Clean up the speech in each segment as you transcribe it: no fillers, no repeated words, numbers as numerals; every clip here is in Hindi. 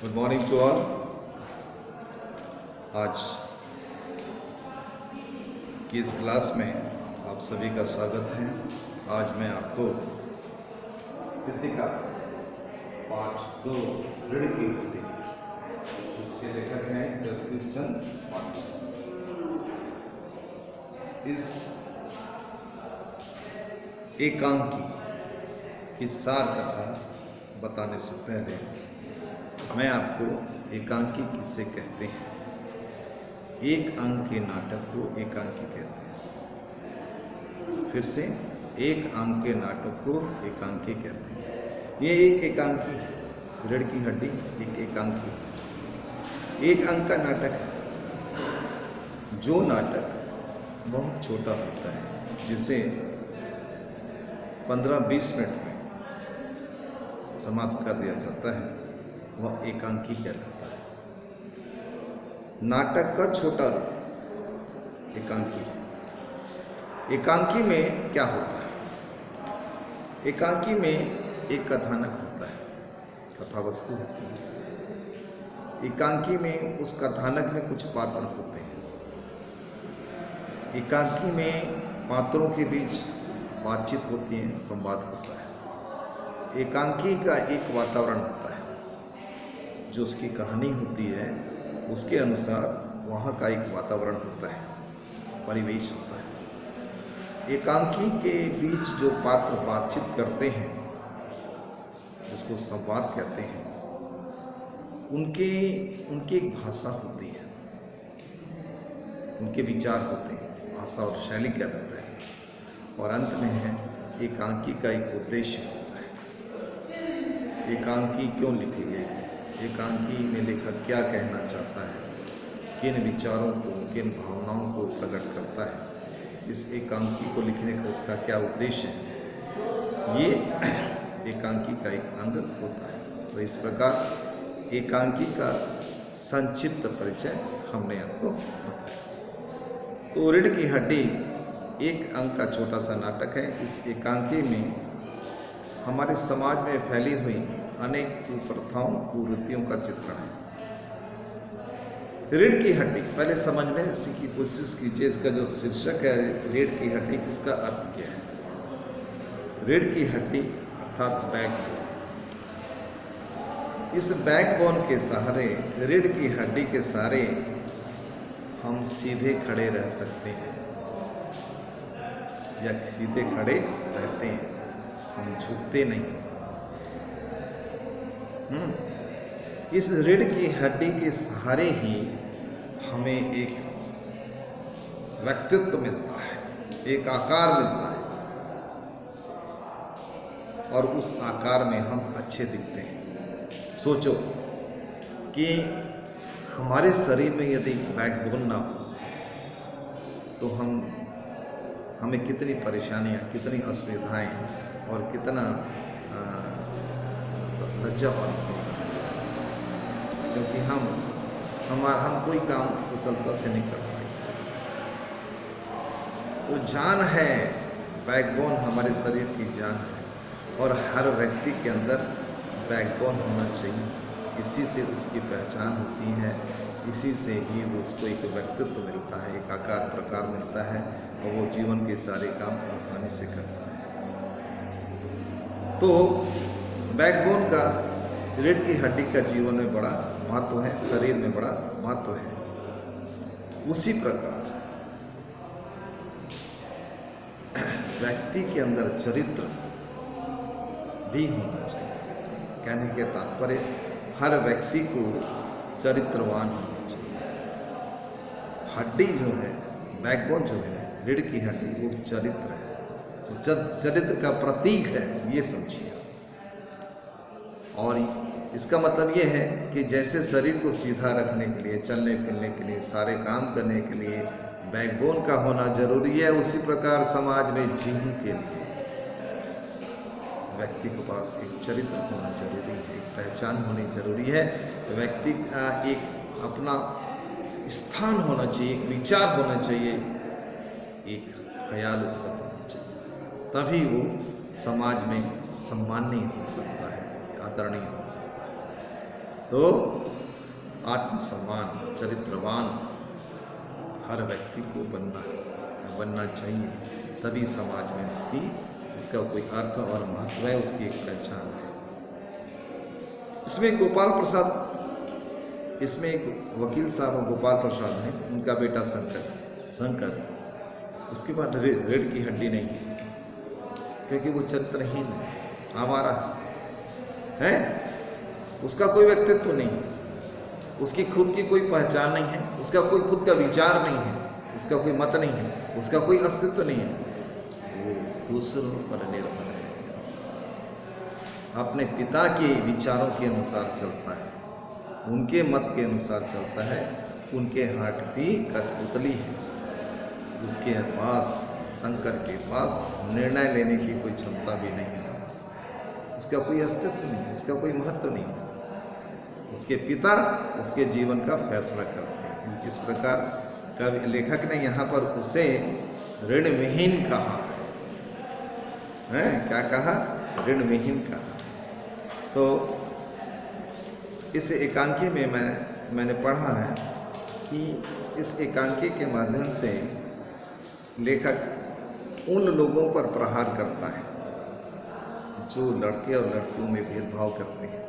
Good morning to all. आज की इस क्लास में आप सभी का स्वागत है। आज मैं आपको कृतिका पाठ 2 ऋण की हड्डी, इसके लेखक हैं जगदीश चंद्र पाठक। इस एकांकी की सार कथा बताने से पहले मैं आपको एकांकी किसे कहते हैं, एक अंक के नाटक को एकांकी कहते हैं। फिर से, एक अंक के नाटक को एकांकी कहते हैं। ये एक एकांकी है, ऋण की हड्डी एक एकांकी है, एक अंक का नाटक है। जो नाटक बहुत छोटा होता है, जिसे 15-20 मिनट में समाप्त कर दिया जाता है, वह एकांकी कहलाता है। नाटक का छोटा रूप एकांकी है। एकांकी में क्या होता है? एकांकी में एक कथानक होता है, कथा वस्तु होती है। एकांकी में उस कथानक में कुछ पात्र होते हैं। एकांकी में पात्रों के बीच बातचीत होती है, संवाद होता है। एकांकी का एक वातावरण होता है, जो उसकी कहानी होती है उसके अनुसार वहाँ का एक वातावरण होता है, परिवेश होता है। एकांकी के बीच जो पात्र बातचीत करते हैं, जिसको संवाद कहते हैं, उनकी एक भाषा होती है, उनके विचार होते हैं, भाषा और शैली कहलाता है। और अंत में है एकांकी का एक उद्देश्य होता है। एकांकी क्यों लिखी गई, एकांकी में लेखक क्या कहना चाहता है, किन विचारों को, किन भावनाओं को प्रकट करता है, इस एकांकी को लिखने का उसका क्या उद्देश्य है, ये एकांकी का एक अंग होता है। तो इस प्रकार एकांकी का संक्षिप्त परिचय हमने आपको बताया। तो ऋण की हड्डी एक अंक का छोटा सा नाटक है। इस एकांकी में हमारे समाज में फैली हुई अनेक कुप्रथाओं, कुरीतियों का चित्रण है। रीढ़ की हड्डी पहले समझने की कोशिश कीजिए। इसका जो शीर्षक है रीढ़ की हड्डी, उसका अर्थ क्या है? रीढ़ की हड्डी अर्थात बैकबोन। इस बैकबोन के सहारे, रीढ़ की हड्डी के सहारे हम सीधे खड़े रह सकते हैं या सीधे खड़े रहते हैं, हम झुकते नहीं। इस रीढ़ की हड्डी के सहारे ही हमें एक व्यक्तित्व मिलता है, एक आकार मिलता है, और उस आकार में हम अच्छे दिखते हैं। सोचो कि हमारे शरीर में यदि बैकबोन ना हो तो हमें कितनी परेशानियां, कितनी असुविधाएं और कितना लज्जापन, क्योंकि हम कोई काम कुशलता से नहीं कर पाएंगे। तो जान है, बैकबोन हमारे शरीर की जान है, और हर व्यक्ति के अंदर बैकबोन होना चाहिए। इसी से उसकी पहचान होती है, इसी से ही उसको एक व्यक्तित्व मिलता है, एक आकार प्रकार मिलता है, और वो जीवन के सारे काम आसानी से करता है। तो बैकबोन का, रीढ़ की हड्डी का जीवन में बड़ा महत्व है, शरीर में बड़ा महत्व है। उसी प्रकार व्यक्ति के अंदर चरित्र भी होना चाहिए। कहने के तात्पर्य, हर व्यक्ति को चरित्रवान होना चाहिए। हड्डी जो है, बैकबोन जो है, रीढ़ की हड्डी, वो चरित्र है, वो चरित्र का प्रतीक है, ये समझिए। और इसका मतलब ये है कि जैसे शरीर को सीधा रखने के लिए, चलने फिरने के लिए, सारे काम करने के लिए बैकबोन का होना जरूरी है, उसी प्रकार समाज में जीने के लिए व्यक्ति के पास एक चरित्र होना जरूरी है, एक पहचान होनी जरूरी है। व्यक्ति का एक अपना स्थान होना चाहिए, एक विचार होना चाहिए, एक ख्याल उसका होना चाहिए, तभी वो समाज में सम्माननीय हो सकता है, आदरणीय हो सकता है। तो आत्मसम्मान, चरित्रवान हर व्यक्ति को बनना चाहिए, तभी समाज में उसका कोई अर्थ और महत्व है, उसकी एक पहचान है। इसमें गोपाल प्रसाद, इसमें एक वकील साहब गोपाल प्रसाद हैं, उनका बेटा शंकर, उसके बाद रीढ़ की हड्डी नहीं, क्योंकि वो चरित्रहीन है, आवारा है, उसका कोई व्यक्तित्व नहीं है, उसकी खुद की कोई पहचान नहीं है, उसका कोई खुद का विचार नहीं है, उसका कोई मत नहीं है, उसका कोई अस्तित्व नहीं है, वो दूसरों पर निर्भर है, अपने पिता के विचारों के अनुसार चलता है, उनके मत के अनुसार चलता है, उनके हाथ की कठपुतली है, उसके पास, शंकर के पास निर्णय लेने की कोई क्षमता भी नहीं है, उसका कोई अस्तित्व नहीं, उसका कोई महत्व नहीं है, उसके पिता उसके जीवन का फैसला करते हैं। इस प्रकार कवि लेखक ने यहाँ पर उसे ऋणविहीन कहा है, क्या कहा? ऋणविहीन कहा। तो इस एकांकी में मैंने पढ़ा है कि इस एकांकी के माध्यम से लेखक उन लोगों पर प्रहार करता है जो लड़के और लड़कियों में भेदभाव करते हैं।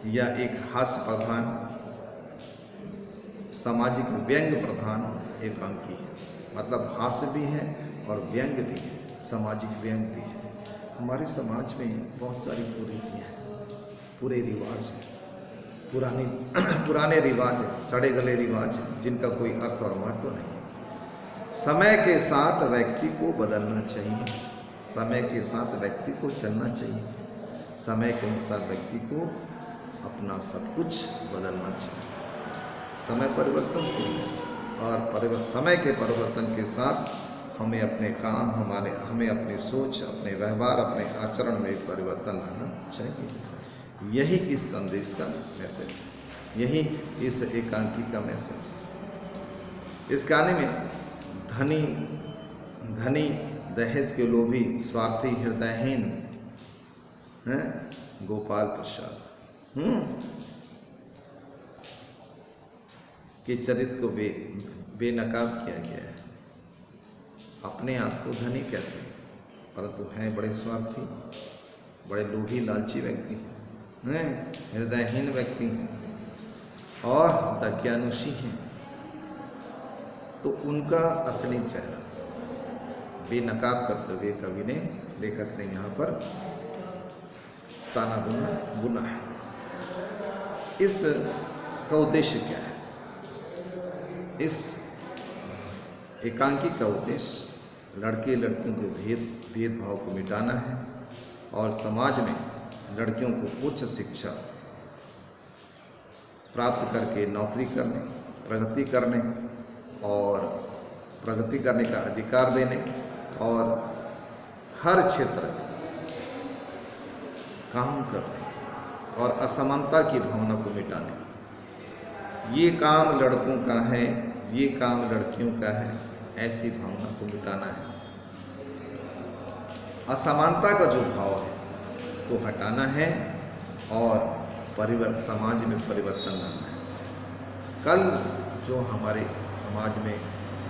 यह एक हास्य प्रधान, सामाजिक व्यंग प्रधान एकांकी है, मतलब हास्य भी है और व्यंग भी है, सामाजिक व्यंग भी है। हमारे समाज में बहुत सारी कुरीतियाँ हैं, पूरे रिवाज हैं, पुराने रिवाज हैं, सड़े गले रिवाज हैं, जिनका कोई अर्थ और महत्व नहीं है। समय के साथ व्यक्ति को बदलना चाहिए, समय के साथ व्यक्ति को चलना चाहिए, समय के अनुसार व्यक्ति को अपना सब कुछ बदलना चाहिए। समय परिवर्तनशील है और समय के परिवर्तन के साथ हमें अपने काम, हमें अपनी सोच, अपने व्यवहार, अपने आचरण में परिवर्तन लाना चाहिए। यही इस संदेश का मैसेज है, यही इस एकांकी का मैसेज है। इस गाने में धनी दहेज के लोभी, स्वार्थी, हृदयहीन हैं गोपाल प्रसाद के चरित्र को बेनकाब किया गया है। अपने आप को धनी कहते हैं, परंतु हैं बड़े स्वार्थी, बड़े लोभी, लालची व्यक्ति हैं, हृदयहीन व्यक्ति हैं और दज्ञानुषी हैं। तो उनका असली चेहरा बेनकाब करते हुए कवि ने, लेखक ने यहाँ पर ताना बुना है। इस का उद्देश्य क्या है? इस एकांकी का उद्देश्य लड़के लड़कियों के भेदभाव को मिटाना है और समाज में लड़कियों को उच्च शिक्षा प्राप्त करके नौकरी करने, प्रगति करने और प्रगति करने का अधिकार देने और हर क्षेत्र में काम करने और असमानता की भावना को मिटाने। ये काम लड़कों का है, ये काम लड़कियों का है, ऐसी भावना को मिटाना है। असमानता का जो भाव है उसको हटाना है और समाज में परिवर्तन लाना है। कल जो हमारे समाज में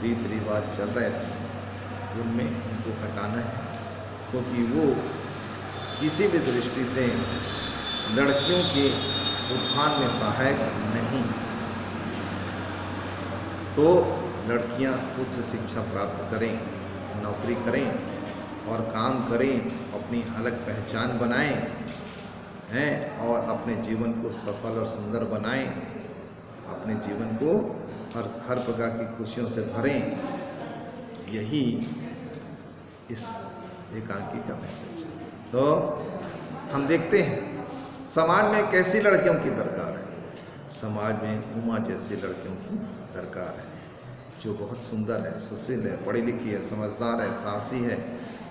रीति रिवाज चल रहे थे उनमें उनको हटाना है, क्योंकि वो किसी भी दृष्टि से लड़कियों के उत्थान में सहायक नहीं। तो लड़कियां उच्च शिक्षा प्राप्त करें, नौकरी करें और काम करें, अपनी अलग पहचान बनाएं हैं और अपने जीवन को सफल और सुंदर बनाएं, अपने जीवन को हर प्रकार की खुशियों से भरें। यही इस एकांकी का मैसेज है। तो हम देखते हैं समाज में कैसी लड़कियों की दरकार है। समाज में उमा जैसी लड़कियों की दरकार है, जो बहुत सुंदर है, सुशील है, पढ़ी लिखी है, समझदार है, साहसी है,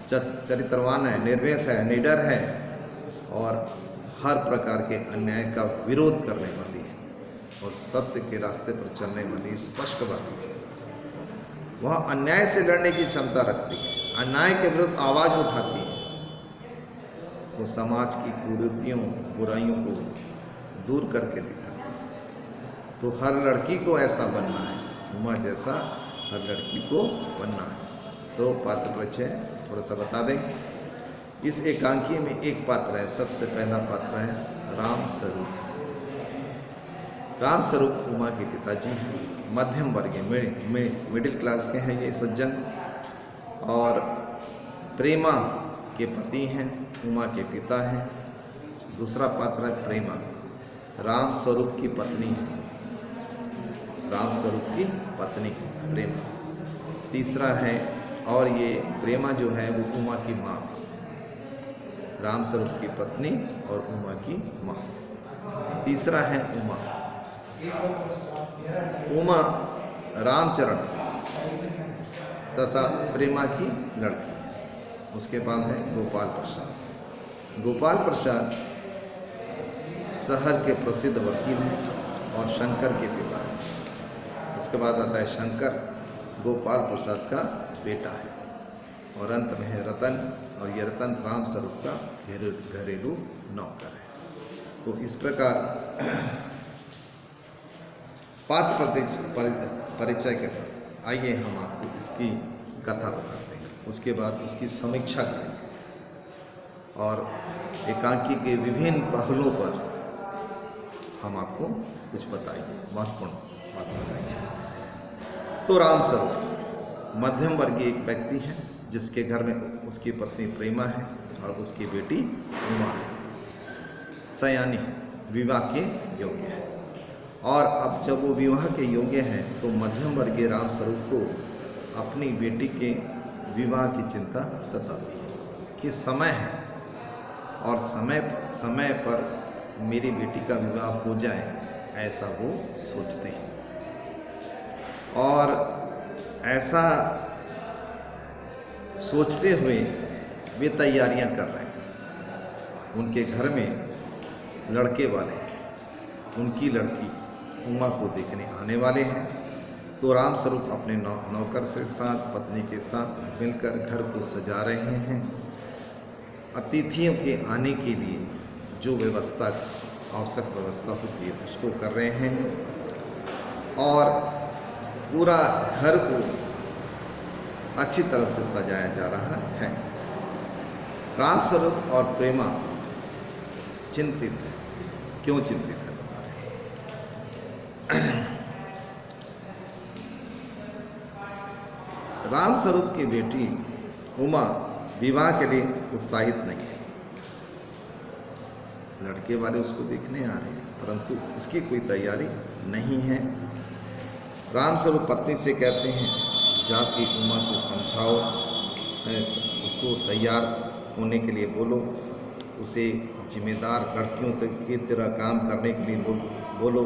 चरित्रवान है, निर्भीक है, निडर है और हर प्रकार के अन्याय का विरोध करने वाली है और सत्य के रास्ते पर चलने वाली, स्पष्टवादी है। वह अन्याय से लड़ने की क्षमता रखती है, अन्याय के विरुद्ध आवाज उठाती है, वो समाज की कुरीतियों बुराइयों को दूर करके दिखाती है। तो हर लड़की को ऐसा बनना है, उमा जैसा हर लड़की को बनना है। तो पात्र परिचय थोड़ा सा बता दें। इस एकांकी में एक पात्र है, सबसे पहला पात्र है राम स्वरूप। राम स्वरूप उमा के पिताजी हैं, मध्यम वर्गीय मिडिल क्लास के हैं ये सज्जन, और प्रेमा के पति हैं, उमा के पिता हैं। दूसरा पात्र है प्रेमा, राम स्वरूप की पत्नी है, राम स्वरूप की पत्नी प्रेमा। तीसरा है, और ये प्रेमा जो है वो उमा की माँ, राम स्वरूप की पत्नी और उमा की माँ। तीसरा है उमा, उमा रामचरण तथा प्रेमा की लड़की। उसके बाद है गोपाल प्रसाद। गोपाल प्रसाद शहर के प्रसिद्ध वकील हैं और शंकर के पिता हैं। उसके बाद आता है शंकर, गोपाल प्रसाद का बेटा है। और अंत में है रतन, और ये रतन राम स्वरूप का घरेलू नौकर है। तो इस प्रकार पात्र परिचय के बाद आइए हम आपको इसकी कथा बताते हैं, उसके बाद उसकी समीक्षा करेंगे और एकांकी के विभिन्न पहलुओं पर हम आपको कुछ बताएंगे, महत्वपूर्ण बात बताएंगे। तो राम स्वरूप मध्यम वर्गीय एक व्यक्ति है, जिसके घर में उसकी पत्नी प्रेमा है और उसकी बेटी उमा है। सयानी है, विवाह के योग्य है। और अब जब वो विवाह के योग्य हैं तो मध्यम वर्गीय राम स्वरूप को अपनी बेटी के विवाह की चिंता सताती है कि समय है और समय पर मेरी बेटी का विवाह हो जाए, ऐसा वो सोचते हैं। और ऐसा सोचते हुए वे तैयारियां कर रहे हैं। उनके घर में लड़के वाले उनकी लड़की उमा को देखने आने वाले हैं। तो राम स्वरूप अपने नौकर के साथ, पत्नी के साथ मिलकर घर को सजा रहे हैं। अतिथियों के आने के लिए जो व्यवस्था, आवश्यक व्यवस्था होती है, उसको कर रहे हैं और पूरा घर को अच्छी तरह से सजाया जा रहा है। राम स्वरूप और प्रेमा चिंतित है। क्यों चिंतित है बता रहे। राम स्वरूप की बेटी उमा विवाह के लिए उत्साहित नहीं है। लड़के वाले उसको देखने आ रहे हैं, परंतु उसकी कोई तैयारी नहीं है। राम स्वरूप पत्नी से कहते हैं, जाके उमा को समझाओ, उसको तैयार होने के लिए बोलो, उसे जिम्मेदार लड़कियों की तरह काम करने के लिए बोलो।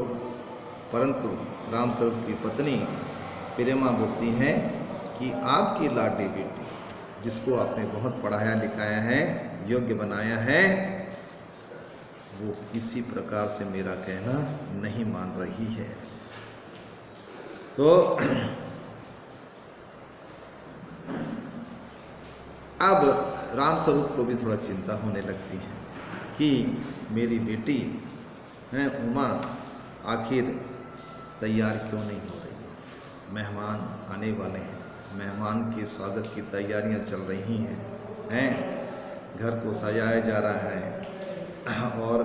परंतु राम स्वरूप की पत्नी प्रेमा बोलती हैं कि आपकी लाडली बेटी, जिसको आपने बहुत पढ़ाया लिखाया है, योग्य बनाया है, वो किसी प्रकार से मेरा कहना नहीं मान रही है। तो अब राम स्वरूप को भी थोड़ा चिंता होने लगती है कि मेरी बेटी है उमा आखिर तैयार क्यों नहीं हो रही। मेहमान आने वाले हैं, मेहमान के स्वागत की तैयारियां चल रही हैं, घर को सजाया जा रहा है। और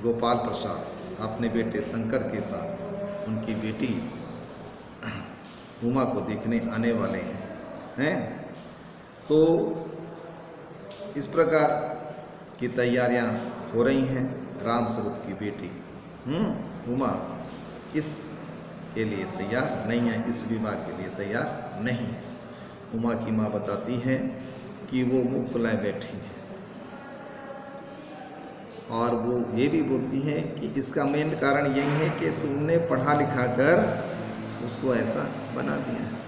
गोपाल प्रसाद अपने बेटे शंकर के साथ उनकी बेटी उमा को देखने आने वाले हैं। तो इस प्रकार की तैयारियां हो रही हैं। राम स्वरूप की बेटी उमा इस के लिए तैयार नहीं है, इस विवाह के लिए तैयार नहीं है। उमा की माँ बताती है कि वो मुँह फुलाए बैठी है और वो ये भी बोलती है कि इसका मेन कारण यही है कि तुमने पढ़ा लिखा कर उसको ऐसा बना दिया है।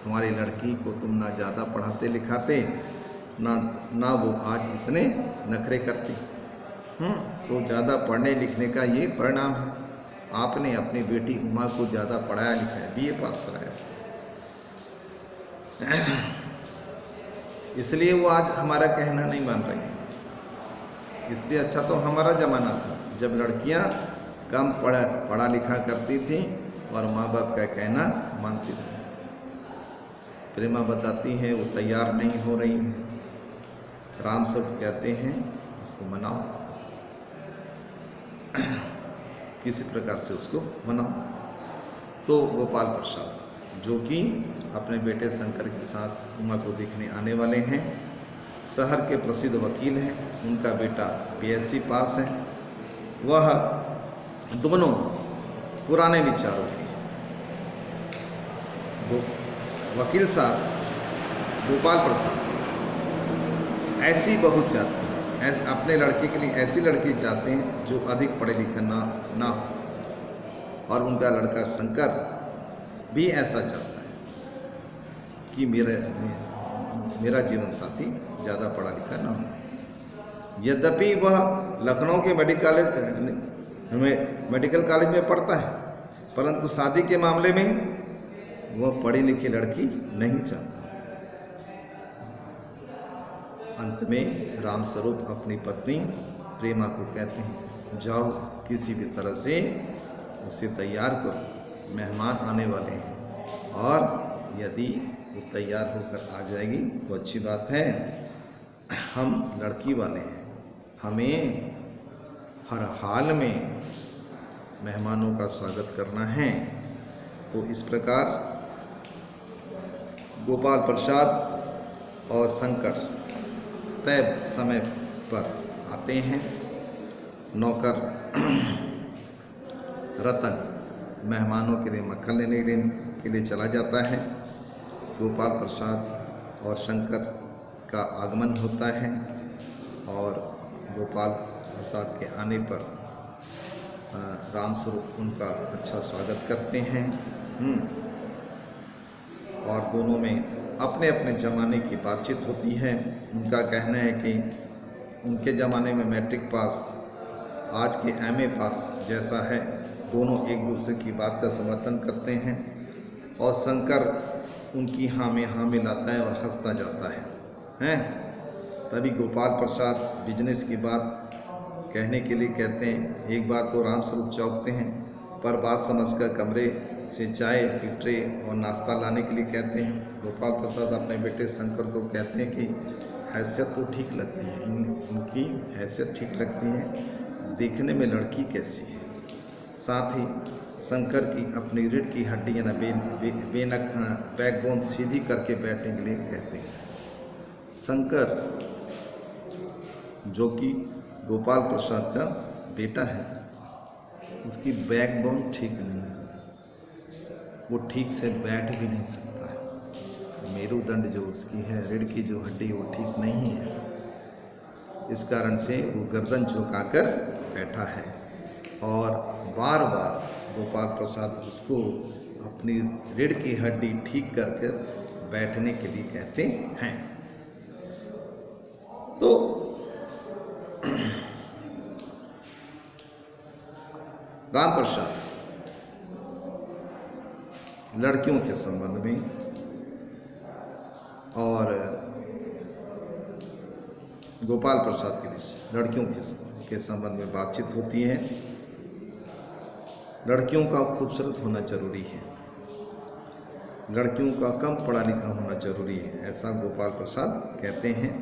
तुम्हारी लड़की को तुम ना ज़्यादा पढ़ाते लिखाते, ना वो आज इतने नखरे करती। तो ज़्यादा पढ़ने लिखने का ये परिणाम है। आपने अपनी बेटी उमा को ज़्यादा पढ़ाया लिखाया, BA पास कराया इसको। इसलिए वो आज हमारा कहना नहीं मान रही। इससे अच्छा तो हमारा ज़माना था जब लड़कियां कम पढ़ा लिखा करती थी और माँ बाप का कहना मानती थी। प्रेमा बताती है वो तैयार नहीं हो रही है, राम सब कहते हैं उसको मनाओ, किसी प्रकार से उसको मनाओ। तो गोपाल प्रसाद जो कि अपने बेटे शंकर के साथ उमा को देखने आने वाले हैं, शहर के प्रसिद्ध वकील हैं, उनका बेटा बीएससी पास है, वह दोनों पुराने विचारों के वकील साहब गोपाल प्रसाद ऐसी बहू चाहते हैं, अपने लड़के के लिए ऐसी लड़की चाहते हैं जो अधिक पढ़े लिखे ना हो, और उनका लड़का शंकर भी ऐसा चाहता है कि मेरा जीवन साथी ज़्यादा पढ़ा लिखा ना हो। यद्यपि वह लखनऊ के मेडिकल कॉलेज में पढ़ता है, परंतु शादी के मामले में वह पढ़ी लिखी लड़की नहीं चाहता। अंत में रामस्वरूप अपनी पत्नी प्रेमा को कहते हैं, जाओ किसी भी तरह से उसे तैयार करो, मेहमान आने वाले हैं, और यदि वो तैयार होकर आ जाएगी तो अच्छी बात है। हम लड़की वाले हैं, हमें हर हाल में मेहमानों का स्वागत करना है। तो इस प्रकार गोपाल प्रसाद और शंकर तय समय पर आते हैं। नौकर रतन मेहमानों के लिए मक्खन लेने के लिए चला जाता है। गोपाल प्रसाद और शंकर का आगमन होता है और गोपाल प्रसाद के आने पर रामस्वरूप उनका अच्छा स्वागत करते हैं। और दोनों में अपने अपने ज़माने की बातचीत होती है। उनका कहना है कि उनके ज़माने में मैट्रिक पास आज के एमए पास जैसा है, दोनों एक दूसरे की बात का समर्थन करते हैं, और शंकर उनकी हाँ में हाँ मिलाता है और हंसता जाता है। तभी गोपाल प्रसाद बिजनेस की बात कहने के लिए कहते हैं। एक बार तो रामस्वरूप चौंकते हैं, पर बात समझकर कमरे से चाय की ट्रे और नाश्ता लाने के लिए कहते हैं। गोपाल प्रसाद अपने बेटे शंकर को कहते हैं कि हैसियत तो ठीक लगती है, इनकी हैसियत ठीक लगती है, देखने में लड़की कैसी है। साथ ही शंकर की अपनी रीढ़ की हड्डी यानी बैकबोन सीधी करके बैठने के लिए कहते हैं। शंकर जो कि गोपाल प्रसाद का बेटा है, उसकी बैकबोन ठीक नहीं है, वो ठीक से बैठ भी नहीं सकता है। मेरुदंड जो उसकी है, रीढ़ की जो हड्डी वो ठीक नहीं है, इस कारण से वो गर्दन झुकाकर बैठा है। और बार बार गोपाल प्रसाद उसको अपनी रीढ़ की हड्डी ठीक कर बैठने के लिए कहते हैं। तो राम प्रसाद लड़कियों के संबंध में और गोपाल प्रसाद के बीच लड़कियों के संबंध में बातचीत होती है। लड़कियों का खूबसूरत होना जरूरी है, लड़कियों का कम पढ़ा लिखा होना जरूरी है, ऐसा गोपाल प्रसाद कहते हैं।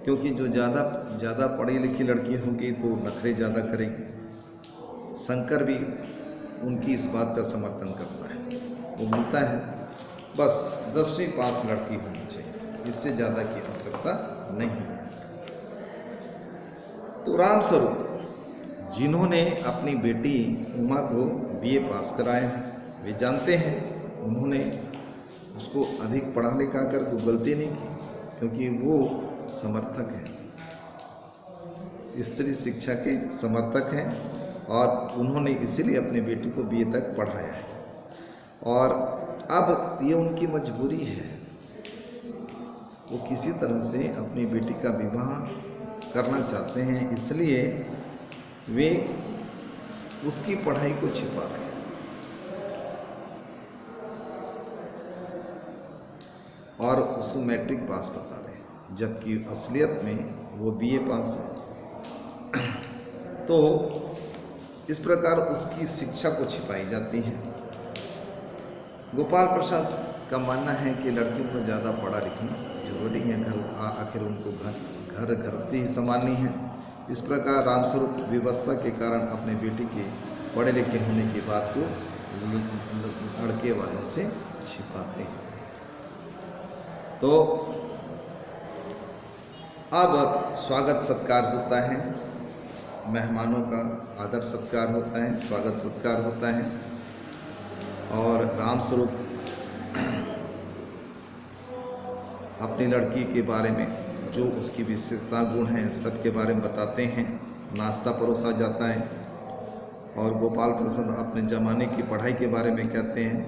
क्योंकि जो ज़्यादा पढ़ी लिखी लड़की होगी तो नखरे ज़्यादा करेगी। शंकर भी उनकी इस बात का समर्थन करता है, वो बोलता है बस 10वीं पास लड़की होनी चाहिए, इससे ज़्यादा की आवश्यकता नहीं है। तो रामस्वरूप जिन्होंने अपनी बेटी उमा को बीए पास कराया है, वे जानते हैं उन्होंने उसको अधिक पढ़ा लिखा कर कोई गलती नहीं की, क्योंकि वो समर्थक हैं, स्त्री शिक्षा के समर्थक हैं, और उन्होंने इसीलिए अपनी बेटी को बीए तक पढ़ाया है। और अब ये उनकी मजबूरी है, वो किसी तरह से अपनी बेटी का विवाह करना चाहते हैं, इसलिए वे उसकी पढ़ाई को छिपा रहे हैं। और उसको मैट्रिक पास बता रहे हैं, जबकि असलियत में वो बीए पास है। तो इस प्रकार उसकी शिक्षा को छिपाई जाती है। गोपाल प्रसाद का मानना है कि लड़कियों को ज़्यादा पढ़ा लिखना जरूरी है, आखिर उनको घर गृहस्थी ही संभालनी है। इस प्रकार रामस्वरूप व्यवस्था के कारण अपने बेटी के पढ़े लिखे होने की बात को लड़के वालों से छिपाते हैं। तो अब स्वागत सत्कार होता है, मेहमानों का आदर सत्कार होता है, स्वागत सत्कार होता है। और रामस्वरूप अपनी लड़की के बारे में जो उसकी विशेषता गुण हैं सबके बारे में बताते हैं। नाश्ता परोसा जाता है और गोपाल प्रसाद अपने ज़माने की पढ़ाई के बारे में कहते हैं।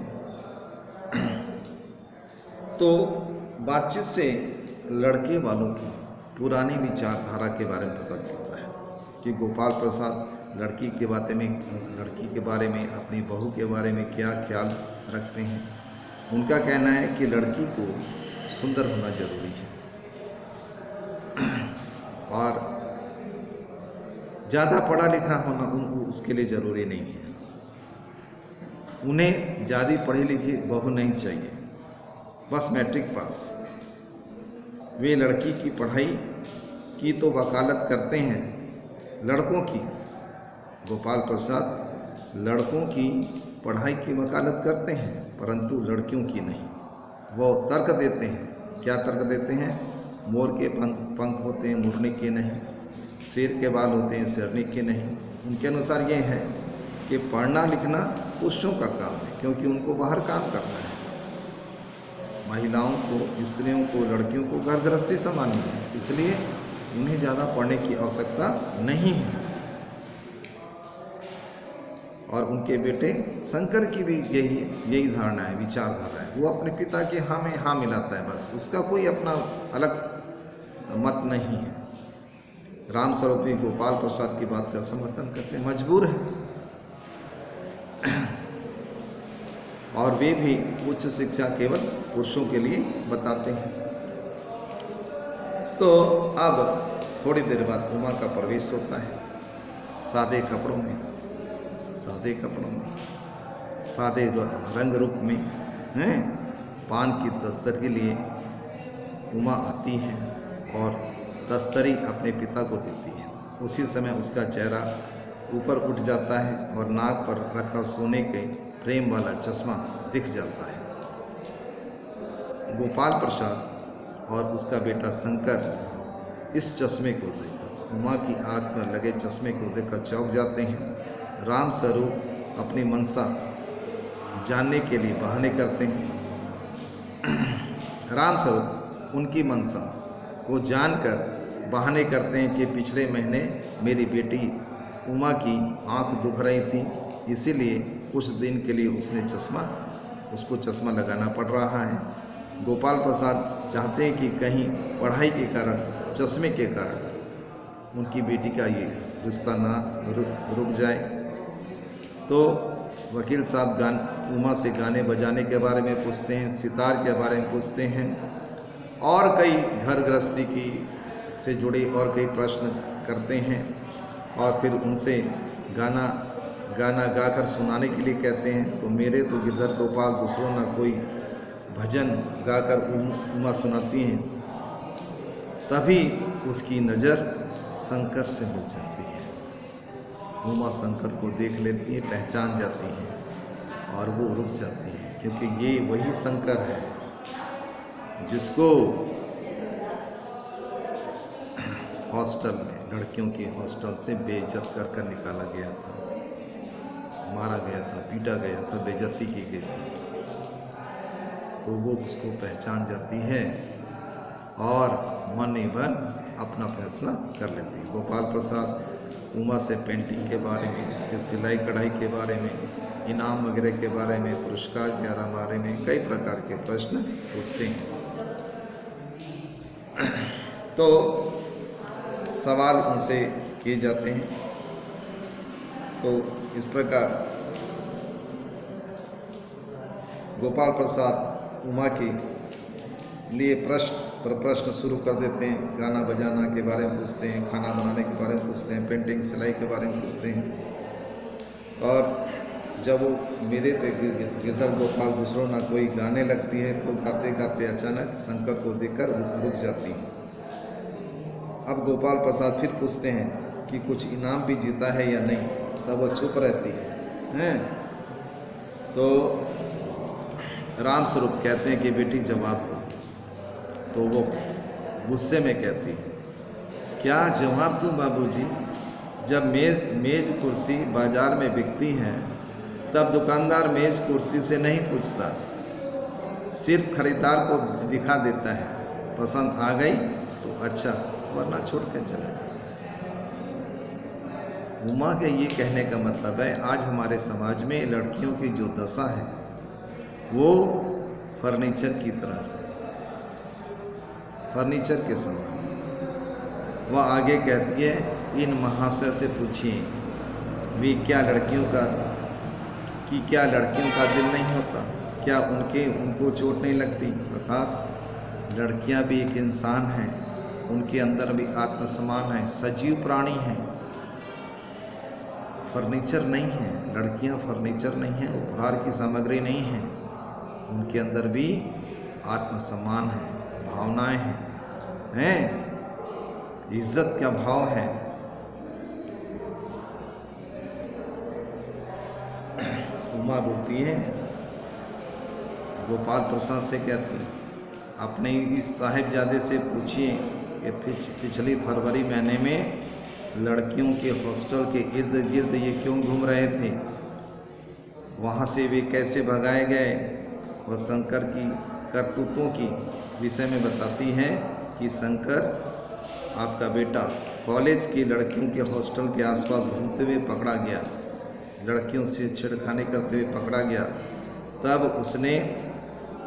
तो बातचीत से लड़के वालों की पुरानी विचारधारा के बारे में पता चलता है कि गोपाल प्रसाद लड़की के बारे में अपनी बहू के बारे में क्या ख्याल रखते हैं। उनका कहना है कि लड़की को सुंदर होना जरूरी है और ज़्यादा पढ़ा लिखा होना उसके लिए ज़रूरी नहीं है। उन्हें ज़्यादा पढ़ी लिखी बहू नहीं चाहिए, बस मैट्रिक पास। वे लड़की की पढ़ाई की तो वकालत करते हैं, लड़कों की। गोपाल प्रसाद लड़कों की पढ़ाई की वकालत करते हैं परंतु लड़कियों की नहीं। वो तर्क देते हैं। क्या तर्क देते हैं? मोर के पंख होते हैं, मुरने के नहीं। शेर के बाल होते हैं, शेरनी के नहीं। उनके अनुसार ये है कि पढ़ना लिखना पुरुषों का काम है, क्योंकि उनको बाहर काम करना है। महिलाओं को, स्त्रियों को, लड़कियों को घर गृहस्थी संभालनी है, इसलिए उन्हें ज़्यादा पढ़ने की आवश्यकता नहीं है। और उनके बेटे शंकर की भी यही धारणा है, विचारधारा है। वो अपने पिता के हाँ में हाँ मिलाता है, बस। उसका कोई अपना अलग मत नहीं है। रामस्वरूप भी गोपाल प्रसाद की बात का समर्थन करते, मजबूर है। और वे भी उच्च शिक्षा केवल पुरुषों के लिए बताते हैं। तो अब थोड़ी देर बाद उमा का प्रवेश होता है, सादे कपड़ों में, सादे रंग रूप में हैं। पान की तस्तरी लिए उमा आती है और तस्तरी अपने पिता को देती है। उसी समय उसका चेहरा ऊपर उठ जाता है और नाक पर रखा सोने के फ्रेम वाला चश्मा दिख जाता है। गोपाल प्रसाद और उसका बेटा शंकर इस चश्मे को देखकर, उमा की आंख में लगे चश्मे को देखकर चौंक जाते हैं। रामस्वरूप अपनी मनसा जानने के लिए बहाने करते हैं। रामस्वरूप उनकी मनसा को जानकर बहाने करते हैं कि पिछले महीने मेरी बेटी उमा की आंख दुख रही थी, इसीलिए कुछ दिन के लिए उसको चश्मा लगाना पड़ रहा है। गोपाल प्रसाद चाहते हैं कि कहीं पढ़ाई के कारण, चश्मे के कारण उनकी बेटी का ये रिश्ता ना रुक जाए। तो वकील साहब उमा से गाने बजाने के बारे में पूछते हैं, सितार के बारे में पूछते हैं और कई घर गृहस्थी से जुड़े और कई प्रश्न करते हैं। और फिर उनसे गाना गाकर सुनाने के लिए कहते हैं। तो मेरे तो गिरधर गोपाल दूसरों ना कोई भजन गाकर उमा सुनाती हैं। तभी उसकी नज़र शंकर से मिल जाती है। उमा शंकर को देख लेती है, पहचान जाती है और वो रुक जाती है, क्योंकि ये वही शंकर है जिसको हॉस्टल में, लड़कियों के हॉस्टल से बेइज्जत कर निकाला गया था, मारा गया था, पीटा गया था, बेइज्जती की गई थी। तो वो उसको पहचान जाती है और मन ही मन अपना फैसला कर लेती है। गोपाल प्रसाद उमा से पेंटिंग के बारे में, उसके सिलाई कढ़ाई के बारे में, इनाम वगैरह के बारे में, पुरस्कार के बारे में कई प्रकार के प्रश्न पूछते हैं। तो सवाल उनसे किए जाते हैं। तो इस प्रकार गोपाल प्रसाद उमा की लिए प्रश्न शुरू कर देते हैं। गाना बजाना के बारे में पूछते हैं, खाना बनाने के बारे में पूछते हैं, पेंटिंग सिलाई के बारे में पूछते हैं। और जब वो मेरे गिरधर गोपाल दूसरों ना कोई गाने लगती है तो गाते गाते अचानक शंकर को देखकर रुक जाती है। अब गोपाल प्रसाद फिर पूछते हैं कि कुछ इनाम भी जीता है या नहीं, तब वो चुप रहती है। तो राम स्वरूप कहते हैं कि बेटी जवाब दो। तो वो गुस्से में कहती है, क्या जवाब दूं बाबूजी? जब मेज कुर्सी बाजार में बिकती हैं तब दुकानदार मेज कुर्सी से नहीं पूछता, सिर्फ खरीदार को दिखा देता है। पसंद आ गई तो अच्छा, वरना छोड़ के चला जाता है। उमा के ये कहने का मतलब है आज हमारे समाज में लड़कियों की जो दशा है वो फर्नीचर की तरह है, फर्नीचर के समान। वह आगे कहती है, इन महाशय से पूछिए वे क्या लड़कियों का दिल नहीं होता? क्या उनको चोट नहीं लगती? अर्थात लड़कियां भी एक इंसान हैं, उनके अंदर भी आत्मसम्मान है, सजीव प्राणी हैं, फर्नीचर नहीं है। लड़कियां फर्नीचर नहीं है, उपहार की सामग्री नहीं है, उनके अंदर भी आत्मसम्मान है, भावनाएं हैं, इज्जत का भाव है। उमा बोलती है, गोपाल प्रसाद से कहती है, अपने इस साहिबजादे से पूछिए कि पिछली फरवरी महीने में लड़कियों के हॉस्टल के इर्द गिर्द ये क्यों घूम रहे थे, वहाँ से वे कैसे भगाए गए। वह शंकर की करतूतों की विषय में बताती है कि शंकर आपका बेटा कॉलेज की लड़कियों के हॉस्टल के आसपास घूमते हुए पकड़ा गया, लड़कियों से छेड़खानी करते हुए पकड़ा गया। तब उसने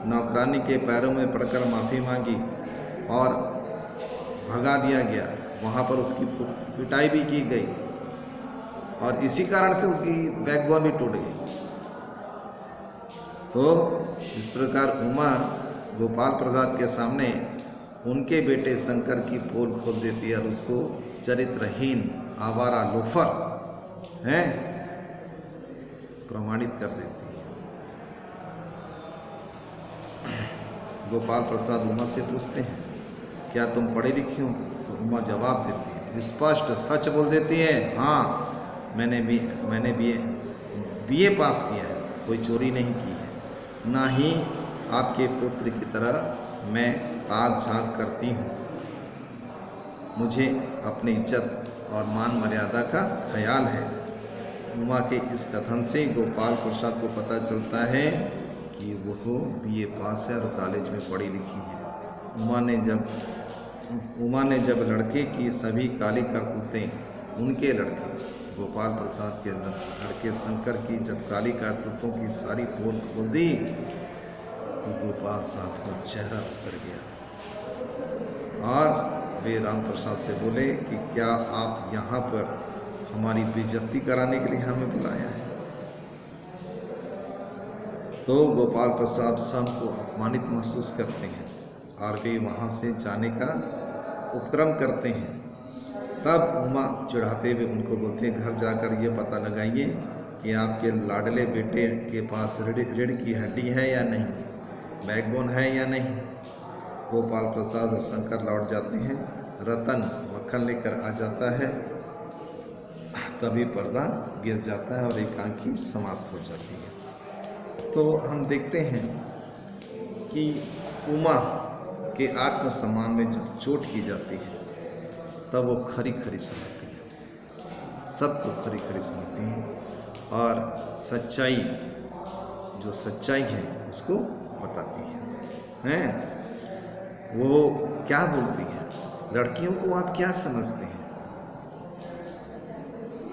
नौकरानी के पैरों में पड़कर माफ़ी मांगी और भगा दिया गया। वहाँ पर उसकी पिटाई भी की गई और इसी कारण से उसकी बैकबोन भी टूट गई। तो इस प्रकार उमा गोपाल प्रसाद के सामने उनके बेटे शंकर की पोल खोल देती है और उसको चरित्रहीन, आवारा, लोफर हैं प्रमाणित कर देती है। गोपाल प्रसाद उमा से पूछते हैं, क्या तुम पढ़ी लिखी हो? तो उमा जवाब देती है, स्पष्ट सच बोल देती है, हाँ मैंने बीए पास किया है, कोई चोरी नहीं की है, ना ही आपके पुत्र की तरह मैं ताक झांक करती हूँ। मुझे अपनी इज्जत और मान मर्यादा का ख्याल है। उमा के इस कथन से गोपाल प्रसाद को पता चलता है कि वो बीए पास है और कॉलेज में पढ़ी लिखी है। उमा ने जब लड़के की सभी काली करतूतें, उनके लड़के गोपाल प्रसाद के लड़के शंकर की जब काली करतूतों की सारी पोल खोल दी तो गोपाल साहब का चेहरा उतर गया और वे राम प्रसाद से बोले कि क्या आप यहाँ पर हमारी बेइज्जती कराने के लिए हमें बुलाया है? तो गोपाल प्रसाद स्वयं को अपमानित महसूस करते हैं और वे वहाँ से जाने का उपक्रम करते हैं। तब उमा चिढ़ाते हुए उनको बोलते हैं, घर जाकर ये पता लगाइए कि आपके लाडले बेटे के पास रीढ़ की हड्डी है या नहीं, बैकबोन है या नहीं। गोपाल प्रसाद और शंकर लौट जाते हैं। रतन मक्खन लेकर आ जाता है, तभी पर्दा गिर जाता है और एकांकी समाप्त हो जाती है। तो हम देखते हैं कि उमा के आत्मसम्मान में जब चोट की जाती है तब वो खरी खरी सुनाती है, सबको खरी खरी सुनाती है और सच्चाई, जो सच्चाई है उसको बताती है। वो क्या बोलती है, लड़कियों को आप क्या समझते हैं?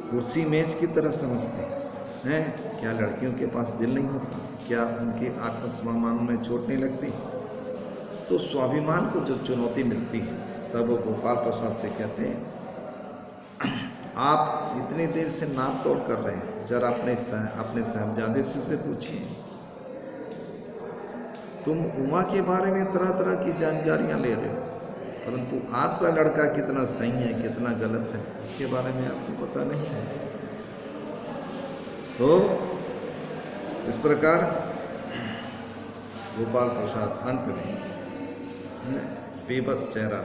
कुर्सी मेज की तरह समझते हैं? क्या लड़कियों के पास दिल नहीं होता? क्या उनके आत्मसम्मान में चोट नहीं लगती? तो स्वाभिमान को जो चुनौती मिलती है तब वो गोपाल प्रसाद से कहते हैं, आप इतनी देर से नाप तोड़ कर रहे हैं, जरा अपने साहबजादे से पूछिए। तुम उमा के बारे में तरह तरह की जानकारियां ले रहे हो, परंतु आपका लड़का कितना सही है कितना गलत है उसके बारे में आपको पता नहीं है। तो इस प्रकार गोपाल प्रसाद अंत में बेबस चेहरा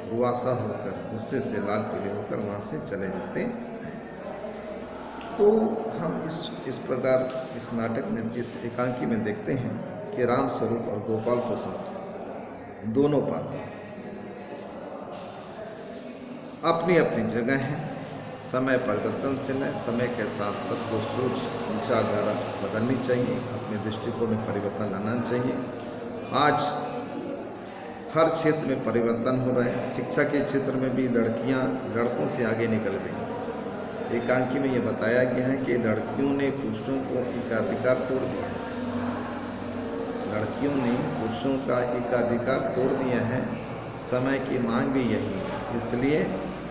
रुआसा होकर गुस्से से लाल पीले होकर वहाँ से चले जाते हैं। तो हम इस प्रकार इस नाटक में इस एकांकी में देखते हैं कि राम स्वरूप और गोपाल प्रसाद दोनों पात्र अपनी अपनी जगह हैं। समय परिवर्तनशील है, समय के साथ सबको सोच विचारधारा बदलनी चाहिए, अपने दृष्टिकोण में परिवर्तन लाना चाहिए। आज हर क्षेत्र में परिवर्तन हो रहे हैं, शिक्षा के क्षेत्र में भी लड़कियां लड़कों से आगे निकल गई। एकांकी में ये बताया गया है कि लड़कियों ने पुरुषों को एकाधिकार तोड़ दिया है, लड़कियों ने पुरुषों का एकाधिकार तोड़ दिया है। समय की मांग भी यही है, इसलिए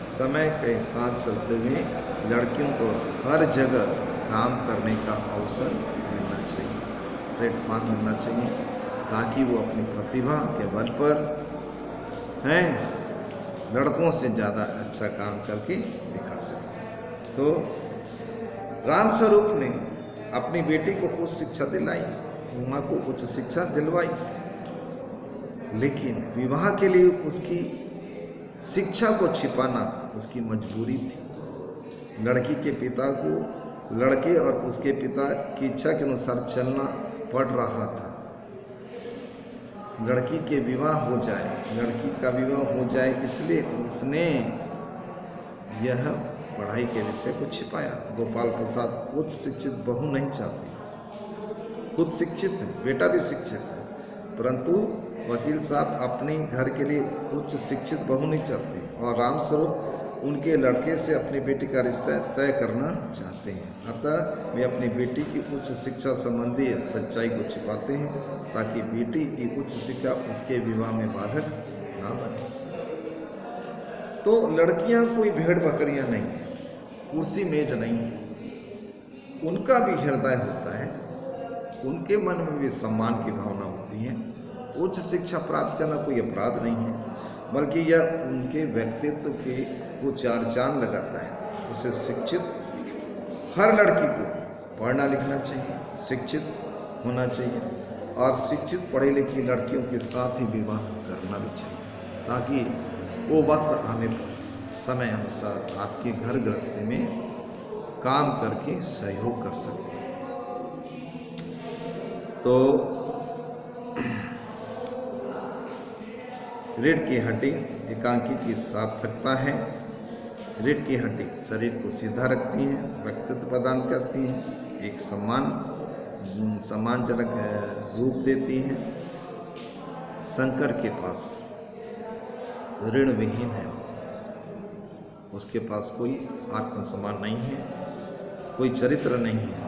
समय के साथ चलते हुए लड़कियों को हर जगह काम करने का अवसर मिलना चाहिए, प्लेटफॉर्म मिलना चाहिए, ताकि वो अपनी प्रतिभा के बल पर हैं लड़कों से ज़्यादा अच्छा काम करके दिखा सकें। तो राम स्वरूप ने अपनी बेटी को उच्च शिक्षा दिलाई, उमा को उच्च शिक्षा दिलवाई, लेकिन विवाह के लिए उसकी शिक्षा को छिपाना उसकी मजबूरी थी। लड़की के पिता को लड़के और उसके पिता की इच्छा के अनुसार चलना पड़ रहा था। लड़की के विवाह हो जाए, लड़की का विवाह हो जाए, इसलिए उसने यह पढ़ाई के विषय को छिपाया। गोपाल प्रसाद उच्च शिक्षित बहू नहीं चाहते, खुद शिक्षित है, बेटा भी शिक्षित है, परंतु वकील साहब अपने घर के लिए उच्च शिक्षित बहू नहीं चाहते, और राम स्वरूप उनके लड़के से अपनी बेटी का रिश्ता तय करना चाहते हैं। अतः वे अपनी बेटी की उच्च शिक्षा संबंधी सच्चाई को छिपाते हैं, ताकि बेटी की उच्च शिक्षा उसके विवाह में बाधक ना बने। तो लड़कियां कोई भेड़ बकरियां नहीं, कुर्सी मेज नहीं, उनका भी हृदय होता है, उनके मन में भी सम्मान की भावना होती है। उच्च शिक्षा प्राप्त करना कोई अपराध नहीं है, बल्कि यह उनके व्यक्तित्व के को चार चांद लगाता है। इसे शिक्षित हर लड़की को पढ़ना लिखना चाहिए, शिक्षित होना चाहिए, और शिक्षित पढ़ी लिखी लड़कियों के साथ ही विवाह करना भी चाहिए, ताकि वो वक्त आने पर समय अनुसार आपके घर गृहस्थी में काम करके सहयोग कर सके। तो रीढ़ की हड्डी एकांकी की सार्थकता है। रीढ़ की हड्डी शरीर को सीधा रखती है, व्यक्तित्व प्रदान करती है, एक सम्मानजनक रूप देती है। शंकर के पास ऋण विहीन है, उसके पास कोई आत्मसम्मान नहीं है, कोई चरित्र नहीं है,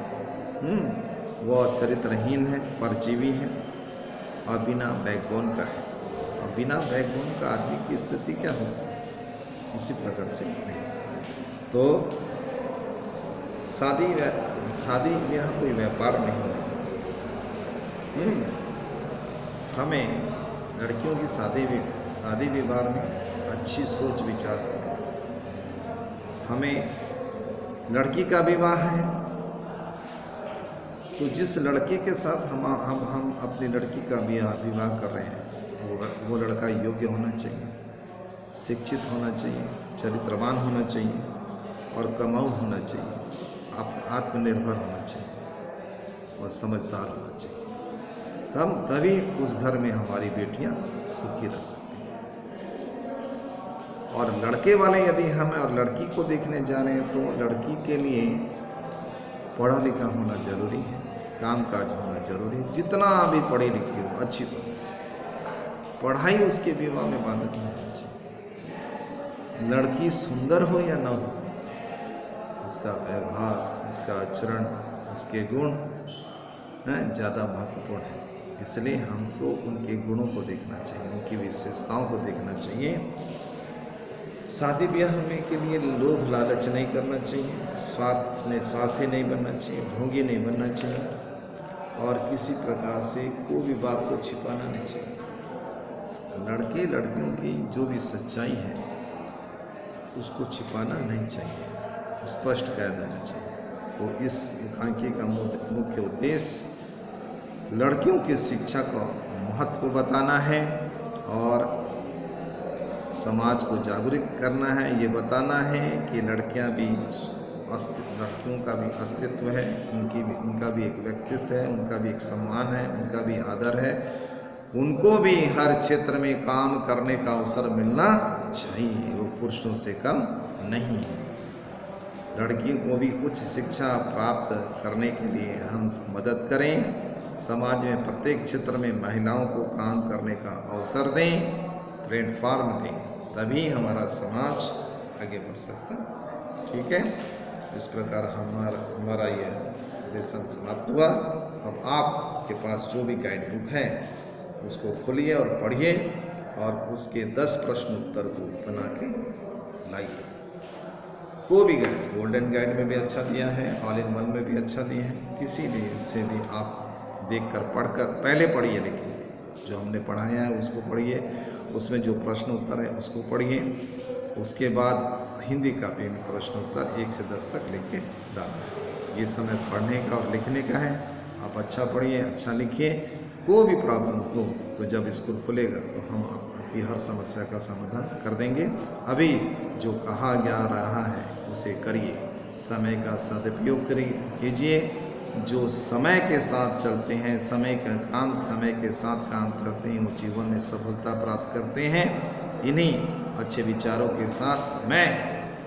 वह चरित्रहीन है, परजीवी है और बिना बैकबोन का है। और बिना बैकबोन का आदमी की स्थिति क्या होगी, इसी प्रकार से नहीं। तो शादी यह कोई व्यापार नहीं है। हमें लड़कियों की शादी विवाह में अच्छी सोच विचार करना। हमें लड़की का विवाह है तो जिस लड़के के साथ हम अपनी लड़की का विवाह कर रहे हैं वो लड़का योग्य होना चाहिए, शिक्षित होना चाहिए, चरित्रवान होना चाहिए और कमाऊ होना चाहिए, आत्मनिर्भर होना चाहिए और समझदार होना चाहिए। तभी उस घर में हमारी बेटियां सुखी रह सकती हैं। और लड़के वाले यदि हम और लड़की को देखने जा रहे हैं तो लड़की के लिए पढ़ा लिखा होना जरूरी है, कामकाज होना जरूरी है। जितना भी पढ़ी लिखी हो अच्छी पढ़ाई उसके विवाह में बाधक नहीं होनी चाहिए। लड़की सुंदर हो या ना हो, उसका व्यवहार, उसका आचरण, उसके गुण ज़्यादा महत्वपूर्ण है। इसलिए हमको उनके गुणों को देखना चाहिए, उनकी विशेषताओं को देखना चाहिए। शादी ब्याह में के लिए लोभ लालच नहीं करना चाहिए, स्वार्थी नहीं बनना चाहिए, ढोंगी नहीं बनना चाहिए। और किसी प्रकार से कोई भी बात को छिपाना नहीं चाहिए। लड़के लड़कियों की जो भी सच्चाई है उसको छिपाना नहीं चाहिए, स्पष्ट कह देना चाहिए। तो इस एकांकी का मुख्य उद्देश्य लड़कियों की शिक्षा का महत्व बताना है और समाज को जागरूक करना है। ये बताना है कि लड़कियों का भी अस्तित्व है, उनका भी एक व्यक्तित्व है, उनका भी एक सम्मान है, उनका भी आदर है, उनको भी हर क्षेत्र में काम करने का अवसर मिलना चाहिए, वो पुरुषों से कम नहीं है। लड़कियों को भी उच्च शिक्षा प्राप्त करने के लिए हम मदद करें, समाज में प्रत्येक क्षेत्र में महिलाओं को काम करने का अवसर दें, प्लेटफॉर्म दें, तभी हमारा समाज आगे बढ़ सकता है। ठीक है, इस प्रकार हमारा ये लेसन समाप्त हुआ। अब आपके पास जो भी गाइड बुक है उसको खोलिए और पढ़िए और उसके 10 प्रश्न उत्तर को बना के लाइए। कोई भी गाइड, गोल्डन गाइड में भी अच्छा दिया है, ऑल इन वन में भी अच्छा दिया है, किसी भी से भी आप देखकर पढ़कर पहले पढ़िए, लेकिन जो हमने पढ़ाया है उसको पढ़िए, उसमें जो प्रश्न उत्तर है उसको पढ़िए, उसके बाद हिंदी कापी में प्रश्न उत्तर 1 से 10 तक लिख के डालना है। ये समय पढ़ने का और लिखने का है, आप अच्छा पढ़िए, अच्छा लिखिए। कोई भी प्रॉब्लम हो तो जब स्कूल खुलेगा तो हम आपकी हर समस्या का समाधान कर देंगे। अभी जो कहा जा रहा है उसे करिए, समय का सदुपयोग कीजिए। जो समय के साथ चलते हैं, समय के साथ काम करते हैं, वो जीवन में सफलता प्राप्त करते हैं। इन्हीं अच्छे विचारों के साथ मैं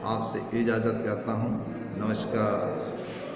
आपसे इजाज़त करता हूँ। नमस्कार।